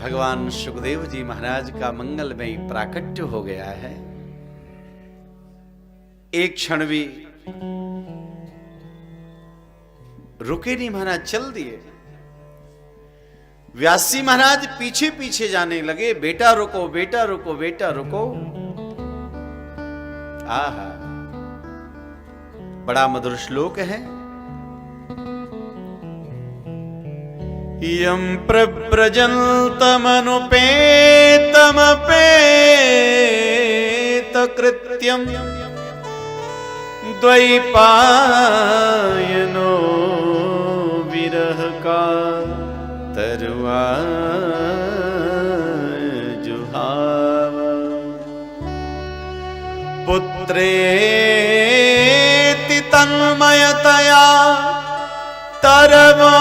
भगवान सुखदेव जी महाराज का मंगलमय प्राकट्य हो गया है। एक क्षण भी रुके नहीं महाराज, चल दिए। व्यास जी महाराज पीछे पीछे जाने लगे, बेटा रुको, बेटा रुको, बेटा रुको। आहा, बड़ा मधुर श्लोक है। यम प्रव्रजन्तमनुपेतमपेत कृत्यम द्वैपायनो विरह का तरुआ जुहाव पुत्रेति तन्मयतया तरवो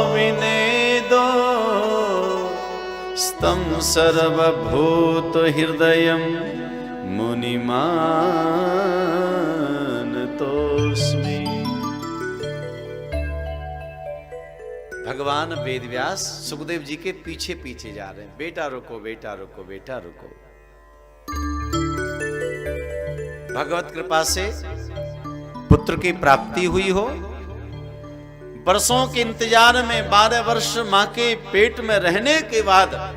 विनेदो स्तम सर्वभूत हृदयं मुनिमानतोस्मि। भगवान वेदव्यास सुखदेव जी के पीछे पीछे जा रहे हैं। बेटा रुको, बेटा रुको, बेटा रुको। भगवत कृपा से पुत्र की प्राप्ति हुई हो। वर्षों के इंतजार में 12 वर्ष मां के पेट में रहने के बाद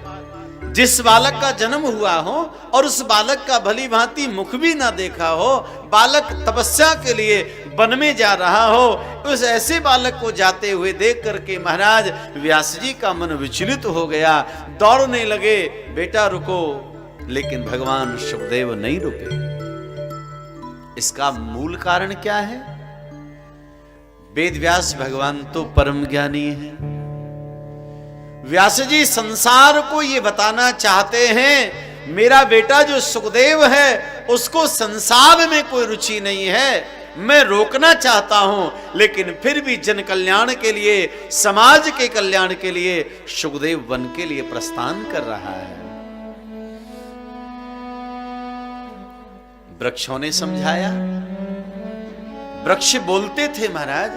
जिस बालक का जन्म हुआ हो और उस बालक का भली भांति मुख भी ना देखा हो, बालक तपस्या के लिए वन में जा रहा हो, उस ऐसे बालक को जाते हुए देख करके महाराज व्यास जी का मन विचलित हो गया। दौड़ने लगे, बेटा रुको, लेकिन भगवान सुखदेव नहीं रुके। इसका मूल कारण क्या है? वेदव्यास भगवान तो परम ज्ञानी है। व्यास जी संसार को ये बताना चाहते हैं, मेरा बेटा जो सुखदेव है उसको संसार में कोई रुचि नहीं है। मैं रोकना चाहता हूं, लेकिन फिर भी जन कल्याण के लिए, समाज के कल्याण के लिए सुखदेव वन के लिए प्रस्थान कर रहा है। वृक्षों ने समझाया, वृक्ष बोलते थे महाराज,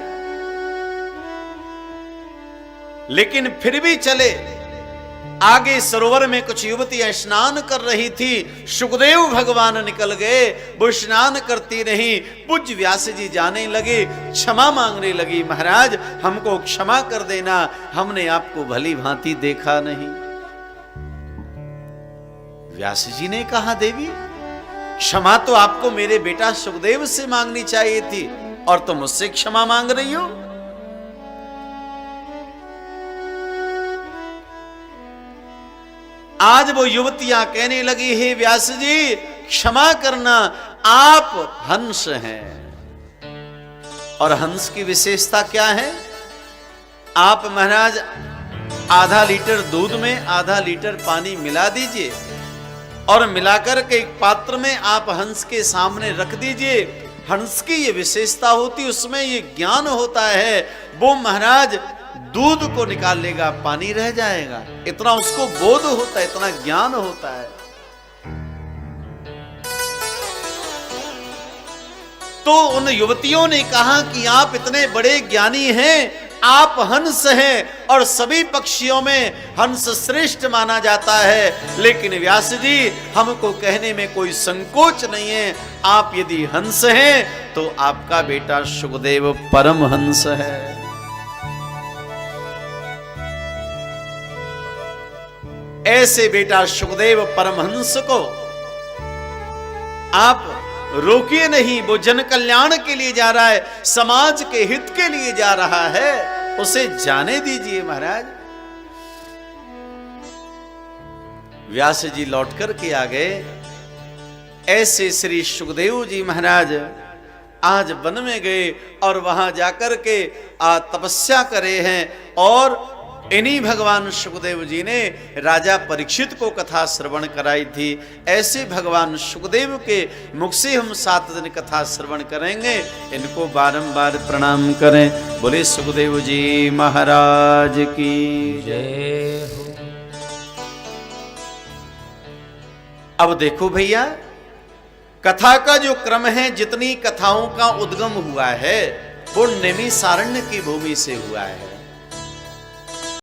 लेकिन फिर भी चले। आगे सरोवर में कुछ युवतियां स्नान कर रही थी, सुखदेव भगवान निकल गए, वो स्नान करती रही। पूज्य व्यास जी जाने लगे, क्षमा मांगने लगी, महाराज हमको क्षमा कर देना, हमने आपको भली भांति देखा नहीं। व्यास जी ने कहा, देवी क्षमा तो आपको मेरे बेटा सुखदेव से मांगनी चाहिए थी, और तुम मुझसे क्षमा मांग रही हो। आज वो युवतियां कहने लगी, हे व्यास जी क्षमा करना, आप हंस हैं। और हंस की विशेषता क्या है? आप महाराज आधा लीटर दूध में आधा लीटर पानी मिला दीजिए और मिलाकर के एक पात्र में आप हंस के सामने रख दीजिए। हंस की ये विशेषता होती, उसमें ये ज्ञान होता है। वो महाराज दूध को निकाल लेगा, पानी रह जाएगा, इतना उसको बोध होता है, इतना ज्ञान होता है। तो उन युवतियों ने कहा कि आप इतने बड़े ज्ञानी हैं, आप हंस हैं और सभी पक्षियों में हंस श्रेष्ठ माना जाता है, लेकिन व्यास जी हमको कहने में कोई संकोच नहीं है, आप यदि हंस हैं तो आपका बेटा सुखदेव परम हंस है। ऐसे बेटा सुखदेव परमहंस को आप रोकिए नहीं। वो जन कल्याण के लिए जा रहा है, समाज के हित के लिए जा रहा है, उसे जाने दीजिए महाराज। व्यास जी लौट कर के आ गए। ऐसे श्री सुखदेव जी महाराज आज वन में गए और वहां जाकर के तपस्या करे हैं। और इन्हीं भगवान सुखदेव जी ने राजा परीक्षित को कथा श्रवण कराई थी। ऐसे भगवान सुखदेव के मुख से हम 7 दिन कथा श्रवण करेंगे। इनको बारंबार प्रणाम करें। बोले सुखदेव जी महाराज की जय हो। अब देखो भैया, कथा का जो क्रम है, जितनी कथाओं का उद्गम हुआ है वो नैमिषारण्य की भूमि से हुआ है।